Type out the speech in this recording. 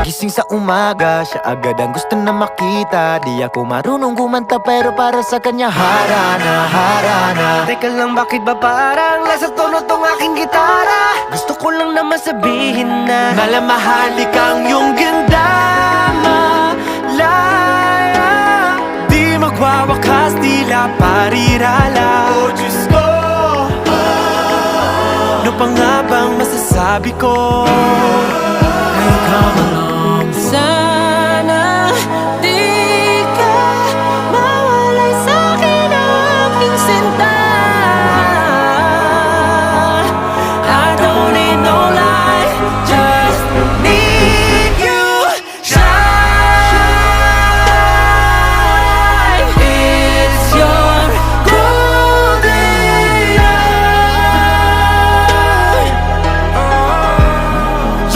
Pagising sa umaga, siya agad ang gusto na makita. Di ako marunong kumanta pero para sa kanya harana, harana. Teka lang, bakit ba parang nasa tono tong aking gitara? Gusto ko lang naman sabihin na Malamahali kang yung ganda, malaya. Di magwawakas, tila parirala. Oh Diyos ko, ano pa nga bang masasabi ko?